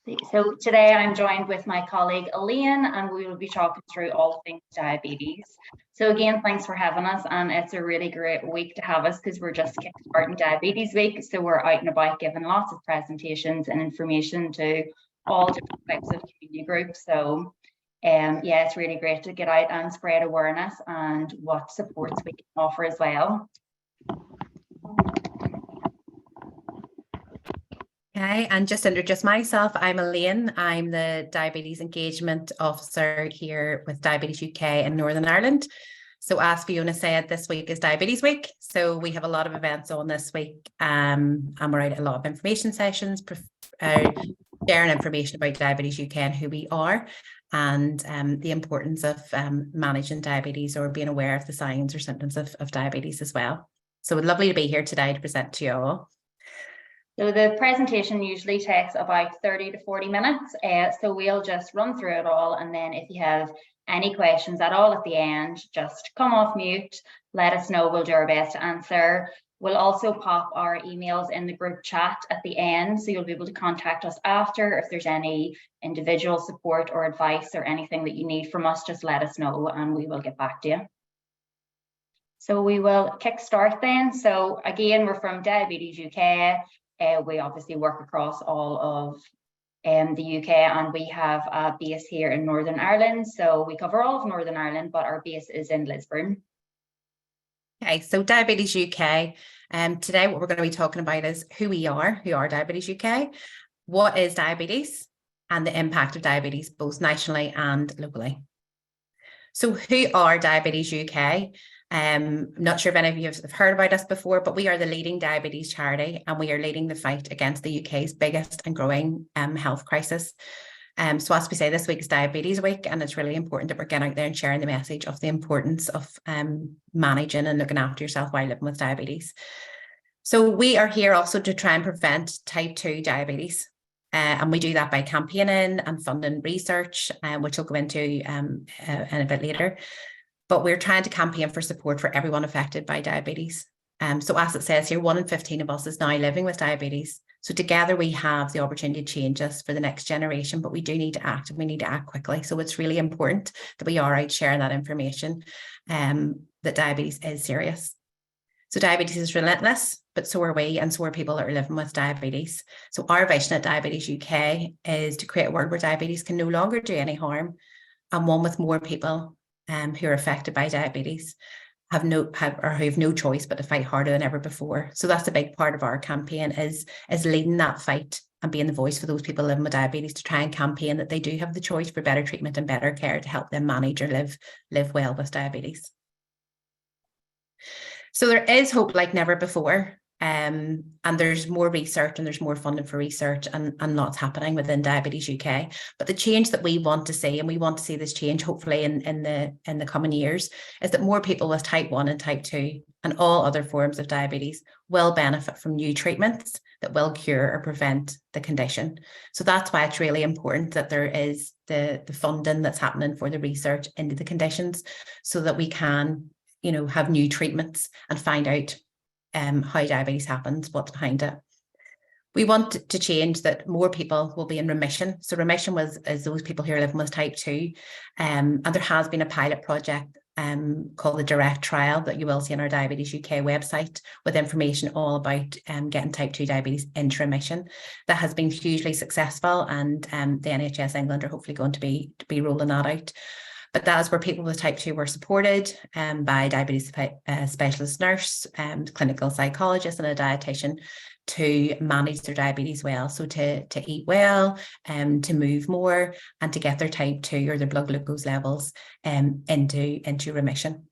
Brilliant. So today I'm joined with my colleague Elaine, and we will be talking through all things diabetes. So again, thanks for having us, and it's a really great week to have us because we're just kickstarting Diabetes Week. So we're out and about giving lots of presentations and information to all different types of community groups. So yeah, it's really great to get out and spread awareness and what supports we can offer as well. Okay, and just to introduce myself, I'm Elaine. I'm the Diabetes Engagement Officer here with Diabetes UK in Northern Ireland. So as Fiona said, this week is Diabetes Week. So we have a lot of events on this week and we're out at a lot of information sessions, sharing information about Diabetes UK and who we are and the importance of managing diabetes or being aware of the signs or symptoms of diabetes as well. So it's lovely to be here today to present to you all. So the presentation usually takes about 30 to 40 minutes. So we'll just run through it all. And then if you have any questions at all at the end, just come off mute, let us know, we'll do our best to answer. We'll also pop our emails in the group chat at the end. So you'll be able to contact us after. If there's any individual support or advice or anything that you need from us, just let us know and we will get back to you. So we will kickstart then. So again, we're from Diabetes UK. We obviously work across all of the UK, and we have a base here in Northern Ireland. So we cover all of Northern Ireland, but our base is in Lisburn. Okay, so Diabetes UK. Today what we're going to be talking about is who are Diabetes UK, what is diabetes, and the impact of diabetes both nationally and locally. So who are Diabetes UK? I'm not sure if any of you have heard about us before, but we are the leading diabetes charity and we are leading the fight against the UK's biggest and growing health crisis. So as we say, this week is Diabetes Week, and it's really important that we're getting out there and sharing the message of the importance of managing and looking after yourself while living with diabetes. So we are here also to try and prevent type 2 diabetes. And we do that by campaigning and funding research, which we'll go into in a bit later. But we're trying to campaign for support for everyone affected by diabetes. So as it says here, 1 in 15 of us is now living with diabetes. So together we have the opportunity to change this for the next generation, but we do need to act and we need to act quickly. So it's really important that we are out sharing that information, that diabetes is serious. So diabetes is relentless, but so are we, and so are people that are living with diabetes. So our vision at Diabetes UK is to create a world where diabetes can no longer do any harm, and one with more people who are affected by diabetes have no choice but to fight harder than ever before. So that's a big part of our campaign is leading that fight and being the voice for those people living with diabetes, to try and campaign that they do have the choice for better treatment and better care to help them manage or live well with diabetes. So there is hope like never before. And there's more research and there's more funding for research and lots happening within Diabetes UK. But the change that we want to see, and we want to see this change hopefully in the coming years, is that more people with type 1 and type 2 and all other forms of diabetes will benefit from new treatments that will cure or prevent the condition. So that's why it's really important that there is the funding that's happening for the research into the conditions, so that we can, have new treatments and find out how diabetes happens, what's behind it. We want to change that more people will be in remission. So remission is those people who are living with type 2. And there has been a pilot project called the Direct Trial that you will see on our Diabetes UK website, with information all about getting type 2 diabetes into remission. That has been hugely successful, and the NHS England are hopefully going to be rolling that out. But that is where people with type 2 were supported by diabetes specialist nurse, clinical psychologist and a dietitian to manage their diabetes well. So to eat well, to move more, and to get their type 2 or their blood glucose levels into remission.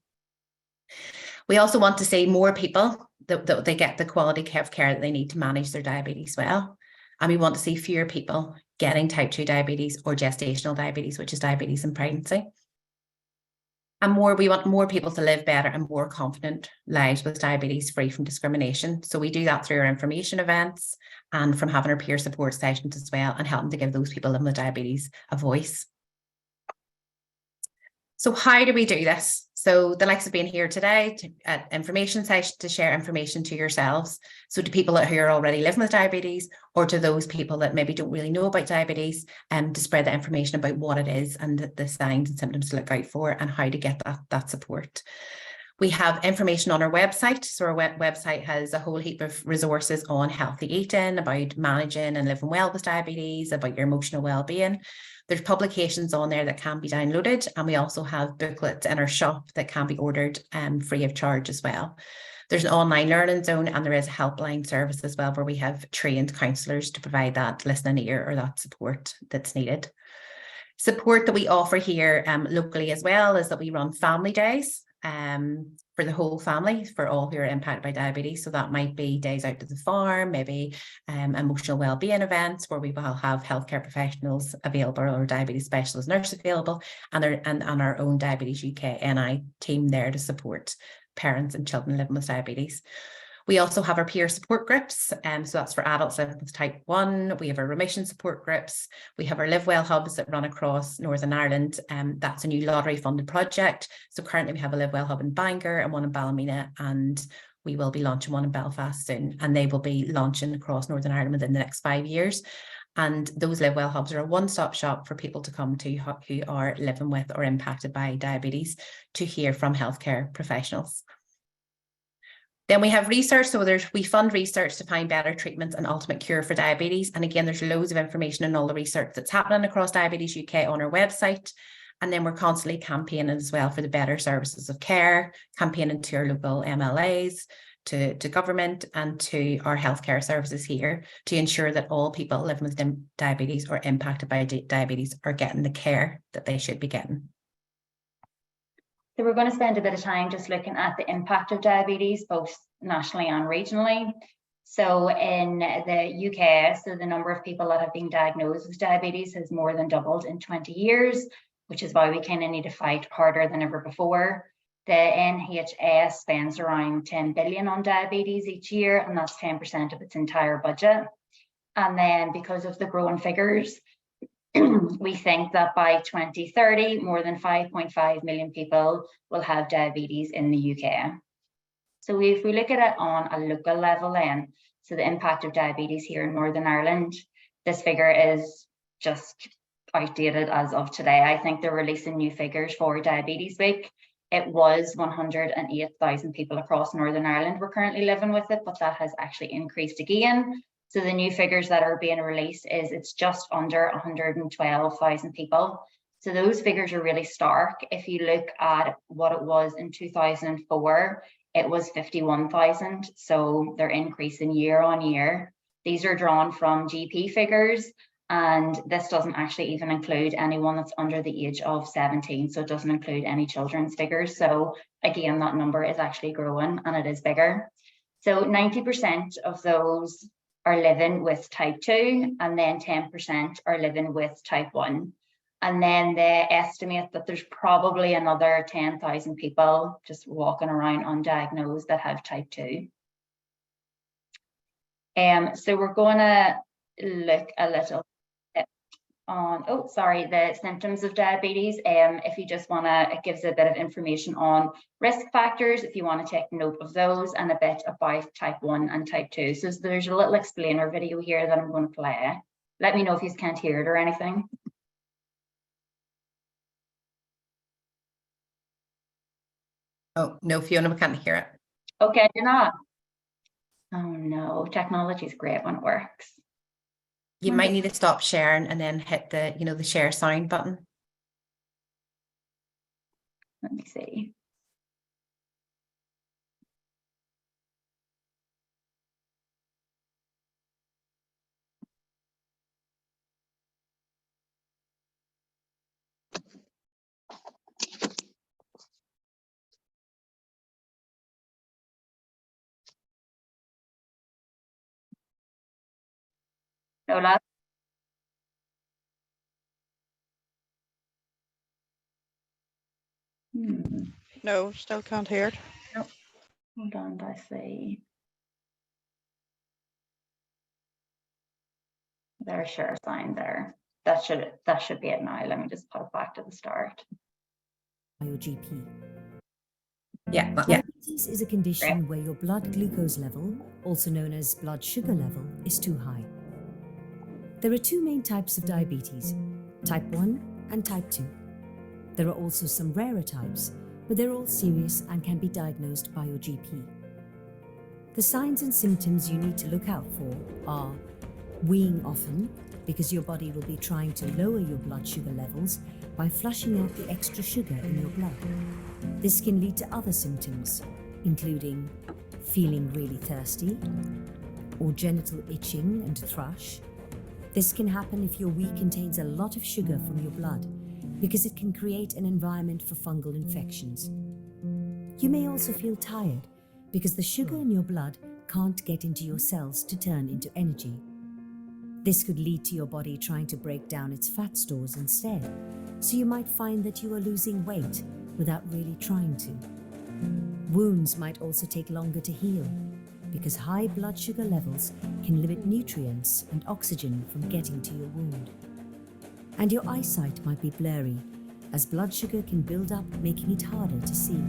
We also want to see more people that they get the quality of care that they need to manage their diabetes well. And we want to see fewer people getting type 2 diabetes or gestational diabetes, which is diabetes in pregnancy. And we want more people to live better and more confident lives with diabetes, free from discrimination. So we do that through our information events and from having our peer support sessions as well, and helping to give those people living with diabetes a voice. So how do we do this? So the likes of being here today at information session to share information to yourselves. So to people who are already living with diabetes, or to those people that maybe don't really know about diabetes, to spread the information about what it is and the signs and symptoms to look out for and how to get that support. We have information on our website. So our website has a whole heap of resources on healthy eating, about managing and living well with diabetes, about your emotional well-being. There's publications on there that can be downloaded, and we also have booklets in our shop that can be ordered free of charge as well. There's an online learning zone, and there is a helpline service as well, where we have trained counsellors to provide that listening ear or that support that's needed. Support that we offer here locally as well is that we run family days for the whole family, for all who are impacted by diabetes. So that might be days out to the farm, maybe emotional wellbeing events where we will have healthcare professionals available, or diabetes specialist nurses available, and our own Diabetes UK NI team there to support parents and children living with diabetes. We also have our peer support groups, so that's for adults living with type 1. We have our remission support groups. We have our Live Well hubs that run across Northern Ireland. That's a new lottery funded project. So currently we have a Live Well hub in Bangor and one in Ballymena, and we will be launching one in Belfast soon, and they will be launching across Northern Ireland within the next 5 years. And those Live Well hubs are a one-stop shop for people to come to who are living with or impacted by diabetes, to hear from healthcare professionals. Then we have research. So we fund research to find better treatments and ultimate cure for diabetes. And again, there's loads of information on all the research that's happening across Diabetes UK on our website. And then we're constantly campaigning as well for the better services of care, campaigning to our local MLAs, to government, and to our healthcare services here, to ensure that all people living with diabetes or impacted by diabetes are getting the care that they should be getting. So we're going to spend a bit of time just looking at the impact of diabetes, both nationally and regionally. So in the UK, so the number of people that have been diagnosed with diabetes has more than doubled in 20 years, which is why we kind of need to fight harder than ever before. The NHS spends around 10 billion on diabetes each year, and that's 10% of its entire budget. And then because of the growing figures, we think that by 2030, more than 5.5 million people will have diabetes in the UK. So if we look at it on a local level then, so the impact of diabetes here in Northern Ireland, this figure is just outdated as of today. I think they're releasing new figures for Diabetes Week. It was 108,000 people across Northern Ireland were currently living with it, but that has actually increased again. So the new figures that are being released is it's just under 112,000 people. So those figures are really stark. If you look at what it was in 2004, it was 51,000. So they're increasing year on year. These are drawn from GP figures, and this doesn't actually even include anyone that's under the age of 17. So it doesn't include any children's figures. So again, that number is actually growing, and it is bigger. So 90% of those are living with type 2, and then 10% are living with type 1. And then they estimate that there's probably another 10,000 people just walking around undiagnosed that have type 2. So we're going to look a little bit on, the symptoms of diabetes. If you just want to, it gives a bit of information on risk factors, if you want to take note of those, and a bit about type 1 and type 2. So there's a little explainer video here that I'm going to play. Let me know if you can't hear it or anything. Oh, no, Fiona, we can't hear it. Okay, you're not. Oh no, technology is great when it works. You might need to stop sharing and then hit the, the share sound button. Let me see. Hola. No, still can't hear it. No. Hold on, I see. There's share sign there. That should be it now. Let me just put it back to the start. BioGP. Yeah. Diabetes is a condition where your blood glucose level, also known as blood sugar level, is too high. There are two main types of diabetes, type 1 and type 2. There are also some rarer types, but they're all serious and can be diagnosed by your GP. The signs and symptoms you need to look out for are weeing often, because your body will be trying to lower your blood sugar levels by flushing out the extra sugar in your blood. This can lead to other symptoms, including feeling really thirsty or genital itching and thrush. This can happen if your wee contains a lot of sugar from your blood, because it can create an environment for fungal infections. You may also feel tired because the sugar in your blood can't get into your cells to turn into energy. This could lead to your body trying to break down its fat stores instead, so you might find that you are losing weight without really trying to. Wounds might also take longer to heal, because high blood sugar levels can limit nutrients and oxygen from getting to your wound. And your eyesight might be blurry, as blood sugar can build up, making it harder to see.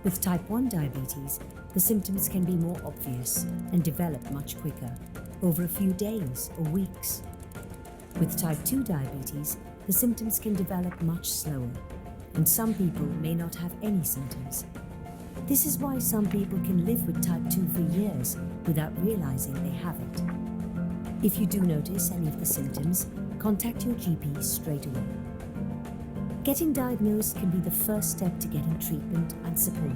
With type 1 diabetes, the symptoms can be more obvious and develop much quicker, over a few days or weeks. With type 2 diabetes, the symptoms can develop much slower, and some people may not have any symptoms. This is why some people can live with type 2 for years without realizing they have it. If you do notice any of the symptoms, contact your GP straight away. Getting diagnosed can be the first step to getting treatment and support,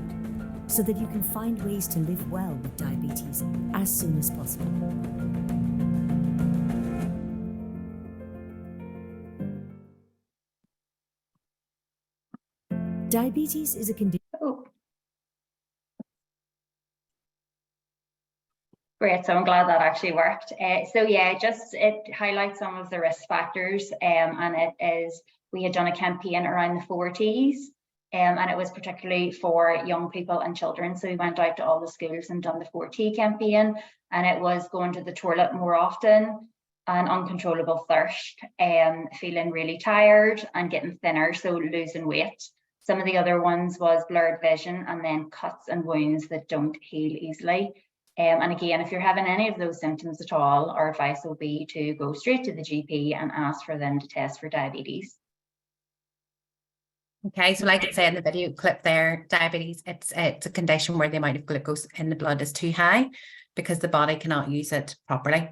so that you can find ways to live well with diabetes as soon as possible. Diabetes is a condition. Oh. Great, so I'm glad that actually worked. So yeah, it highlights some of the risk factors, and it is, we had done a campaign around the 40s, and it was particularly for young people and children. So we went out to all the schools and done the 4T campaign, and it was going to the toilet more often, and uncontrollable thirst, feeling really tired and getting thinner, so losing weight. Some of the other ones was blurred vision, and then cuts and wounds that don't heal easily. And again, if you're having any of those symptoms at all, our advice will be to go straight to the GP and ask for them to test for diabetes. Okay, so like I said in the video clip there, diabetes, it's a condition where the amount of glucose in the blood is too high because the body cannot use it properly.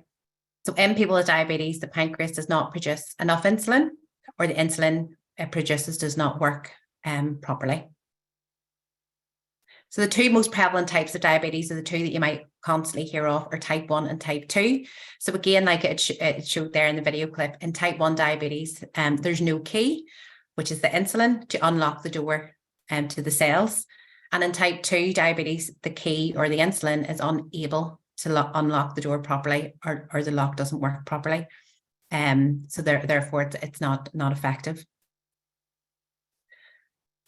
So in people with diabetes, the pancreas does not produce enough insulin, or the insulin it produces does not work properly. So the two most prevalent types of diabetes are the two that you might constantly hear of, are type 1 and type 2. So again, like it showed there in the video clip, in type 1 diabetes, there's no key, which is the insulin, to unlock the door to the cells. And in type 2 diabetes, the key or the insulin is unable to unlock the door properly, or the lock doesn't work properly. So therefore it's not effective.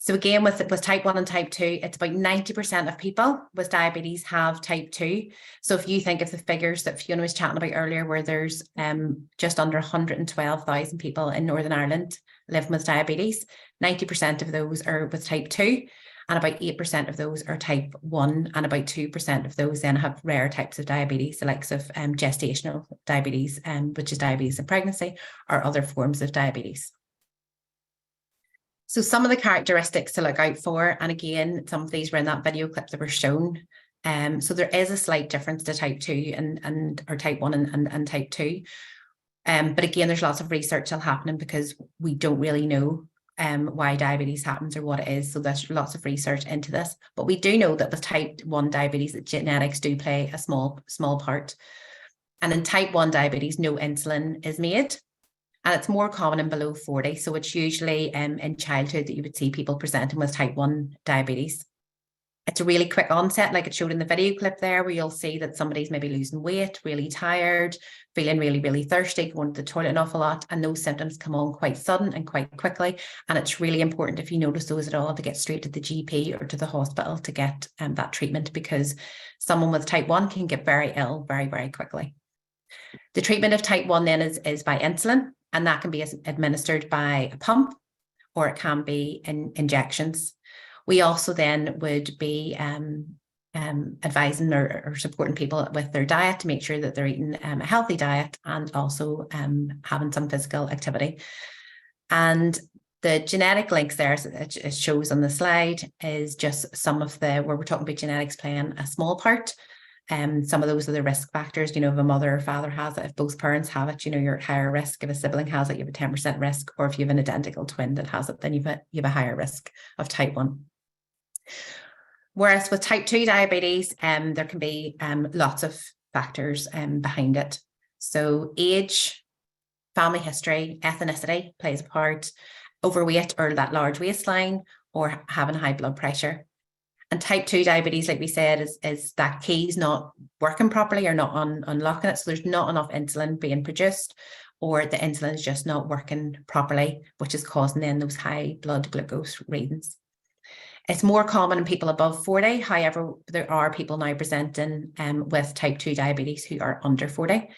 So again, with type 1 and type 2, it's about 90% of people with diabetes have type 2. So if you think of the figures that Fiona was chatting about earlier, where there's just under 112,000 people in Northern Ireland living with diabetes, 90% of those are with type 2, and about 8% of those are type 1, and about 2% of those then have rare types of diabetes, the likes of gestational diabetes, which is diabetes in pregnancy, or other forms of diabetes. So some of the characteristics to look out for, and again, some of these were in that video clip that were shown. So there is a slight difference to type 2 or type 1 and type 2. But again, there's lots of research still happening because we don't really know why diabetes happens or what it is. So there's lots of research into this. But we do know that with type 1 diabetes, that genetics do play a small part. And in type 1 diabetes, no insulin is made. And it's more common in below 40. So it's usually in childhood that you would see people presenting with type 1 diabetes. It's a really quick onset, like it showed in the video clip there, where you'll see that somebody's maybe losing weight, really tired, feeling really, really thirsty, going to the toilet an awful lot. And those symptoms come on quite sudden and quite quickly. And it's really important, if you notice those at all, to get straight to the GP or to the hospital to get that treatment, because someone with type 1 can get very ill very, very quickly. The treatment of type 1 then is by insulin. And that can be administered by a pump, or it can be in injections. We also then would be advising or supporting people with their diet to make sure that they're eating a healthy diet and also having some physical activity. And the genetic links there, as it shows on the slide, is just some of where we're talking about genetics playing a small part. Some of those are the risk factors. If a mother or father has it, if both parents have it, you're at higher risk. If a sibling has it, you have a 10% risk, or if you have an identical twin that has it, then you have a higher risk of type 1. Whereas with type 2 diabetes, there can be lots of factors behind it. So age, family history, ethnicity plays a part, overweight or that large waistline, or having high blood pressure. And type 2 diabetes, like we said, is that key's not working properly or not unlocking it. So there's not enough insulin being produced, or the insulin is just not working properly, which is causing then those high blood glucose readings. It's more common in people above 40. However, there are people now presenting with type 2 diabetes who are under 40.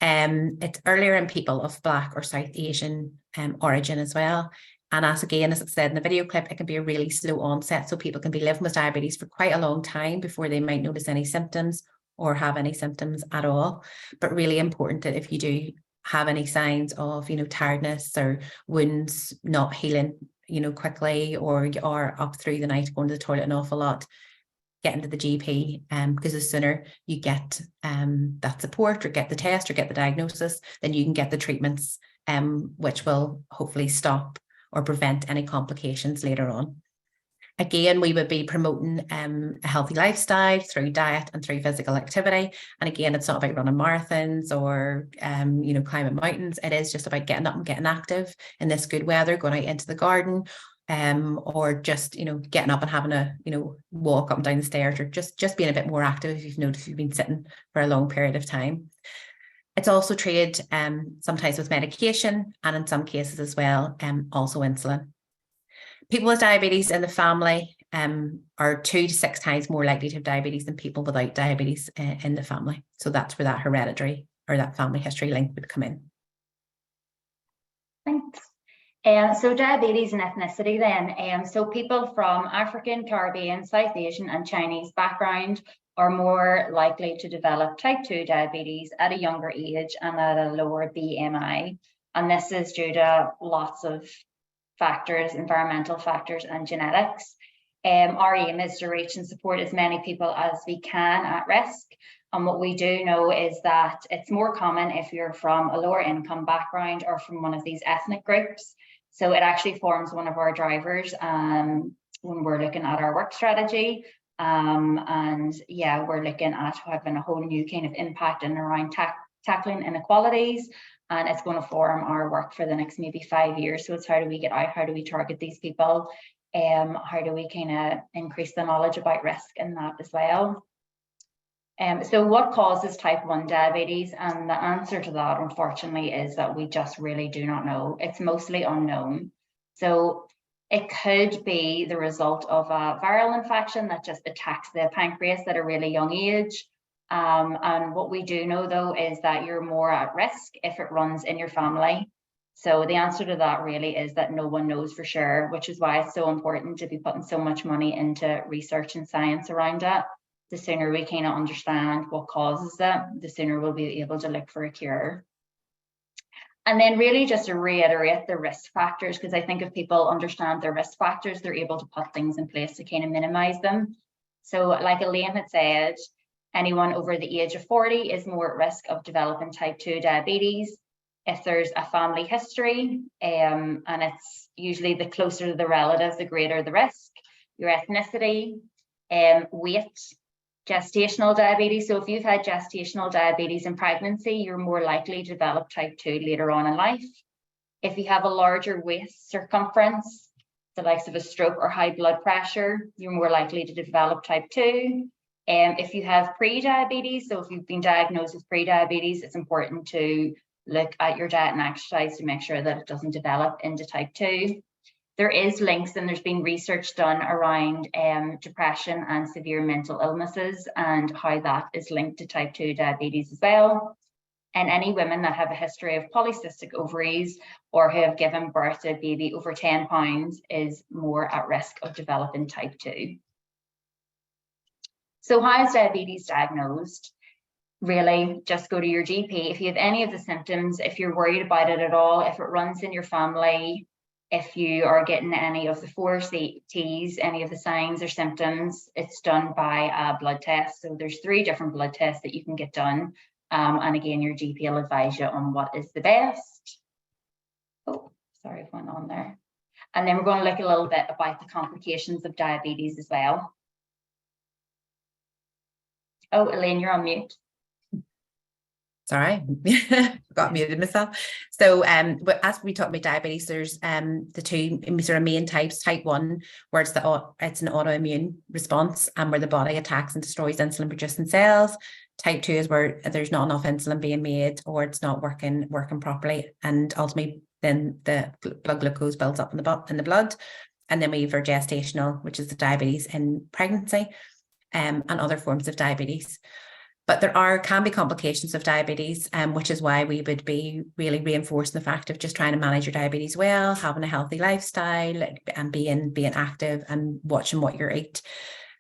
It's earlier in people of Black or South Asian origin as well. And as I said in the video clip, it can be a really slow onset. So people can be living with diabetes for quite a long time before they might notice any symptoms or have any symptoms at all. But really important that if you do have any signs of, tiredness or wounds not healing, quickly, or you are up through the night going to the toilet an awful lot, get into the GP, because the sooner you get that support or get the test or get the diagnosis, then you can get the treatments, which will hopefully stop or prevent any complications later on. Again, we would be promoting a healthy lifestyle through diet and through physical activity. And again, it's not about running marathons or, climbing mountains. It is just about getting up and getting active in this good weather, going out into the garden, or just, getting up and having a, walk up and down the stairs, or just being a bit more active if you've noticed you've been sitting for a long period of time. It's also treated sometimes with medication, and in some cases as well, also insulin. People with diabetes in the family are 2 to 6 times more likely to have diabetes than people without diabetes in the family. So that's where that hereditary or that family history link would come in. Thanks. So diabetes and ethnicity then. So people from African, Caribbean, South Asian and Chinese background are more likely to develop type 2 diabetes at a younger age and at a lower BMI. And this is due to lots of factors, environmental factors and genetics. Our aim is to reach and support as many people as we can at risk. And what we do know is that it's more common if you're from a lower income background or from one of these ethnic groups. So it actually forms one of our drivers when we're looking at our work strategy. And yeah, we're looking at having a whole new kind of impact and around tackling inequalities. And it's going to form our work for the next maybe 5 years. So it's how do we get out, how do we target these people? How do we kind of increase the knowledge about risk in that as well? So what causes type 1 diabetes? And the answer to that, unfortunately, is that we just really do not know. It's mostly unknown. So it could be the result of a viral infection that just attacks the pancreas at a really young age. And what we do know, though, is that you're more at risk if it runs in your family. So the answer to that really is that no one knows for sure, which is why it's so important to be putting so much money into research and science around it. The sooner we kind of understand what causes it, the sooner we'll be able to look for a cure. And then really just to reiterate the risk factors, because I think if people understand their risk factors, they're able to put things in place to kind of minimize them. So like Elaine had said, anyone over the age of 40 is more at risk of developing type 2 diabetes. If there's a family history, and it's usually the closer to the relatives, the greater the risk. Your ethnicity, weight, gestational diabetes. So if you've had gestational diabetes in pregnancy, you're more likely to develop type 2 later on in life. If you have a larger waist circumference, the likes of a stroke or high blood pressure, you're more likely to develop type 2. If you have pre-diabetes, so if you've been diagnosed with pre-diabetes, it's important to look at your diet and exercise to make sure that it doesn't develop into type 2. There is links, and there's been research done around depression and severe mental illnesses and how that is linked to type 2 diabetes as well. And any women that have a history of polycystic ovaries or who have given birth to a baby over 10 pounds is more at risk of developing type 2. So how is diabetes diagnosed? Really, just go to your GP. If you have any of the symptoms, if you're worried about it at all, if it runs in your family, if you are getting any of the 4 T's, any of the signs or symptoms, it's done by a blood test. So there's 3 different blood tests that you can get done. And again, your GP will advise you on what is the best. Oh, sorry, if I went on there. And then we're going to look a little bit about the complications of diabetes as well. Oh, Elaine, you're on mute. Sorry, got muted myself. So but as we talk about diabetes, there's the 2 sort of main types. Type 1, where it's an autoimmune response and where the body attacks and destroys insulin producing cells. Type 2 is where there's not enough insulin being made, or it's not working properly, and ultimately then the blood glucose builds up in the blood. And then we have our gestational, which is the diabetes in pregnancy, and other forms of diabetes. But there can be complications of diabetes, which is why we would be really reinforcing the fact of just trying to manage your diabetes well, having a healthy lifestyle, and being active and watching what you eat.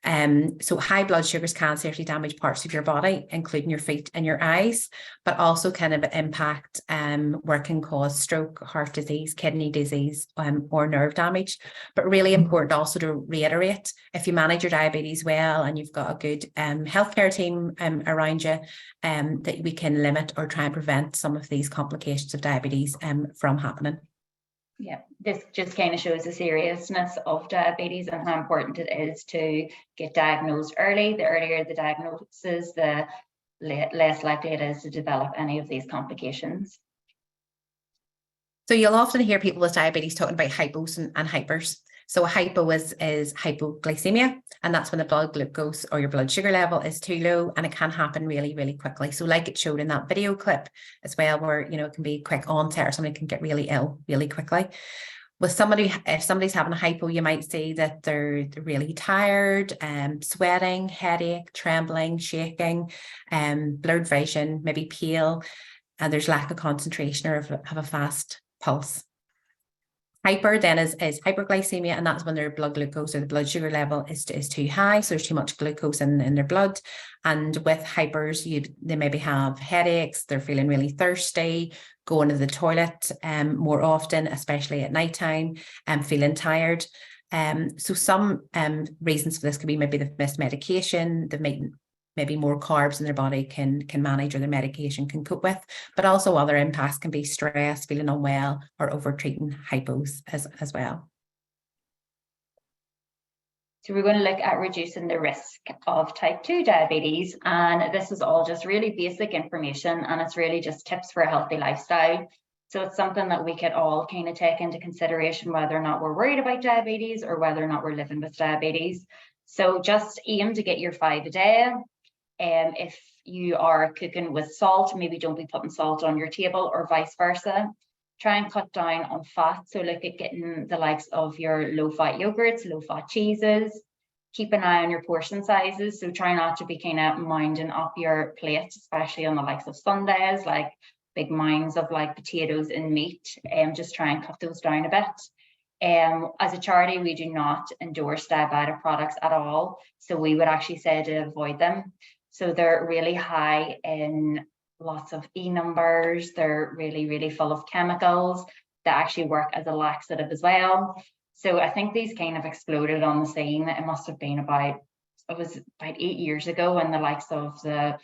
So high blood sugars can seriously damage parts of your body, including your feet and your eyes, but also kind of impact where it can cause stroke, heart disease, kidney disease, or nerve damage. But really important also to reiterate, if you manage your diabetes well and you've got a good healthcare team around you, that we can limit or try and prevent some of these complications of diabetes from happening. Yeah, this just kind of shows the seriousness of diabetes and how important it is to get diagnosed early. The earlier the diagnosis, the less likely it is to develop any of these complications. So you'll often hear people with diabetes talking about hypos and hypers. So a hypo is hypoglycemia, and that's when the blood glucose or your blood sugar level is too low, and it can happen really, really quickly. So like it showed in that video clip as well, where, you know, it can be quick onset or somebody can get really ill really quickly. With somebody, if somebody's having a hypo, you might see that they're really tired, sweating, headache, trembling, shaking, blurred vision, maybe pale, and there's lack of concentration or have a fast pulse. Hyper then is hyperglycemia, and that's when their blood glucose or the blood sugar level is too high, so there's too much glucose in their blood. And with hypers, they maybe have headaches, they're feeling really thirsty, going to the toilet more often, especially at nighttime, and feeling tired. So some reasons for this could be maybe they've missed medication, they've maybe more carbs in their body can manage or their medication can cope with, but also other impacts can be stress, feeling unwell, or over treating hypos as well. So we're going to look at reducing the risk of type 2 diabetes, and this is all just really basic information, and it's really just tips for a healthy lifestyle. So it's something that we could all kind of take into consideration, whether or not we're worried about diabetes or whether or not we're living with diabetes. So just aim to get your 5 a day. If you are cooking with salt, maybe don't be putting salt on your table, or vice versa. Try and cut down on fat. So look at getting the likes of your low-fat yogurts, low-fat cheeses. Keep an eye on your portion sizes. So try not to be kind of minding up your plate, especially on the likes of Sundays, like big mounds of like potatoes and meat. Just try and cut those down a bit. As a charity, we do not endorse diabetic products at all. So we would actually say to avoid them. So they're really high in lots of E numbers. They're really, really full of chemicals that actually work as a laxative as well. So I think these kind of exploded on the scene. It must have been about 8 years ago, when the likes of the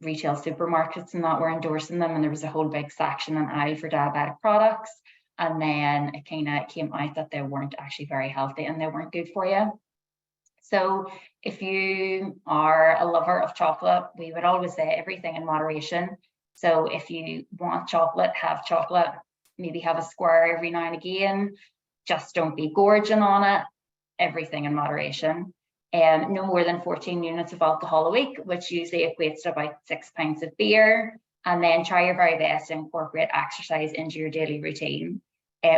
retail supermarkets and that were endorsing them, and there was a whole big section and aisle for diabetic products. And then it kind of came out that they weren't actually very healthy and they weren't good for you. So if you are a lover of chocolate, we would always say everything in moderation. So if you want chocolate, have chocolate, maybe have a square every now and again. Just don't be gorging on it. Everything in moderation. No more than 14 units of alcohol a week, which usually equates to about 6 pints of beer. And then try your very best to incorporate exercise into your daily routine.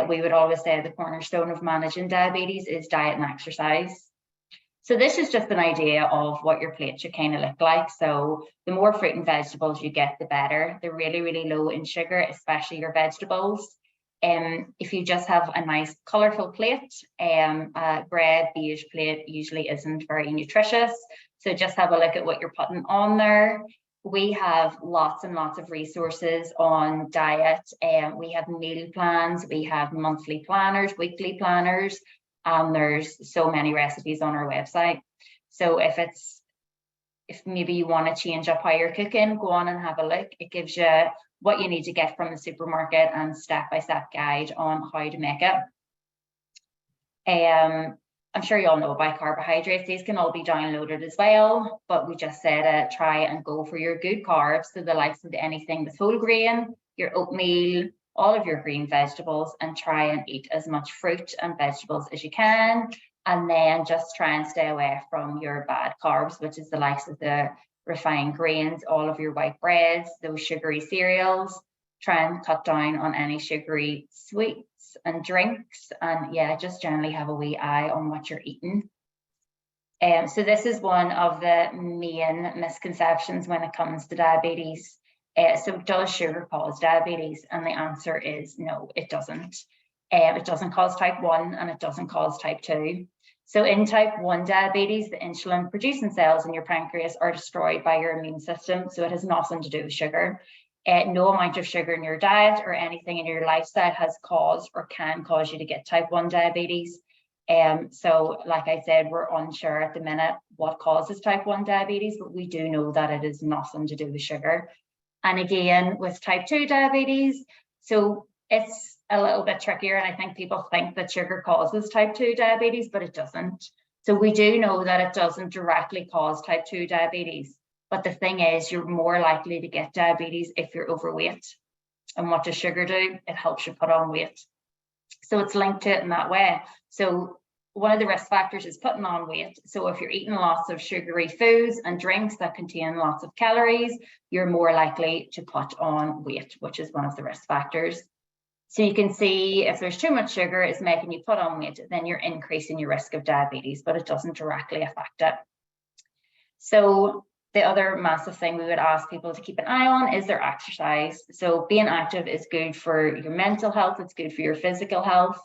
We would always say the cornerstone of managing diabetes is diet and exercise. So this is just an idea of what your plate should kind of look like. So the more fruit and vegetables you get, the better. They're really, really low in sugar, especially your vegetables. If you just have a nice colorful plate, a bread beige plate usually isn't very nutritious. So just have a look at what you're putting on there. We have lots and lots of resources on diet. We have meal plans, we have monthly planners, weekly planners, and there's so many recipes on our website. So if maybe you want to change up how you're cooking, go on and have a look. It gives you what you need to get from the supermarket and step-by-step guide on how to make it. I'm sure you all know about carbohydrates. These can all be downloaded as well, but we just said try and go for your good carbs. So the likes of anything with whole grain, your oatmeal, all of your green vegetables, and try and eat as much fruit and vegetables as you can. And then just try and stay away from your bad carbs, which is the likes of the refined grains, all of your white breads, those sugary cereals. Try and cut down on any sugary sweets and drinks, and yeah, just generally have a wee eye on what you're eating. So this is one of the main misconceptions when it comes to diabetes. So does sugar cause diabetes? And the answer is no, it doesn't. It doesn't cause type 1 and it doesn't cause type 2. So in type 1 diabetes, the insulin producing cells in your pancreas are destroyed by your immune system. So it has nothing to do with sugar. No amount of sugar in your diet or anything in your lifestyle has caused or can cause you to get type 1 diabetes. So like I said, we're unsure at the minute what causes type 1 diabetes, but we do know that it is nothing to do with sugar. And again, with type 2 diabetes, so it's a little bit trickier, and I think people think that sugar causes type 2 diabetes, but it doesn't. So we do know that it doesn't directly cause type 2 diabetes. But the thing is, you're more likely to get diabetes if you're overweight. And what does sugar do? It helps you put on weight. So it's linked to it in that way. So one of the risk factors is putting on weight. So if you're eating lots of sugary foods and drinks that contain lots of calories, you're more likely to put on weight, which is one of the risk factors. So you can see if there's too much sugar, it's making you put on weight, then you're increasing your risk of diabetes, but it doesn't directly affect it. So the other massive thing we would ask people to keep an eye on is their exercise. So being active is good for your mental health, it's good for your physical health,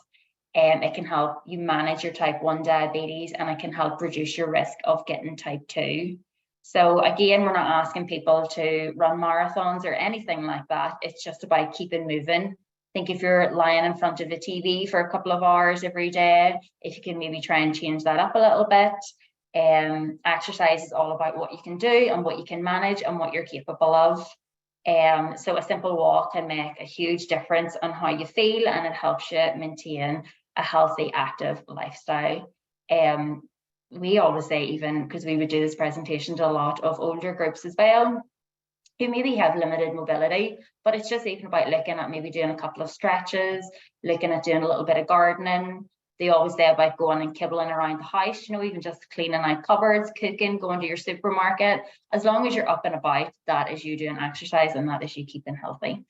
and it can help you manage your type 1 diabetes, and it can help reduce your risk of getting type 2. So again, we're not asking people to run marathons or anything like that. It's just about keeping moving. I think if you're lying in front of the TV for a couple of hours every day, if you can maybe try and change that up a little bit. Exercise is all about what you can do and what you can manage and what you're capable of. So a simple walk can make a huge difference on how you feel, and it helps you maintain a healthy, active lifestyle. We always say, even because we would do this presentation to a lot of older groups as well, who maybe have limited mobility, but it's just even about looking at maybe doing a couple of stretches, looking at doing a little bit of gardening. They always say about going and kibbling around the house, you know, even just cleaning out cupboards, cooking, going to your supermarket. As long as you're up and about, that is you doing exercise and that is you keeping healthy.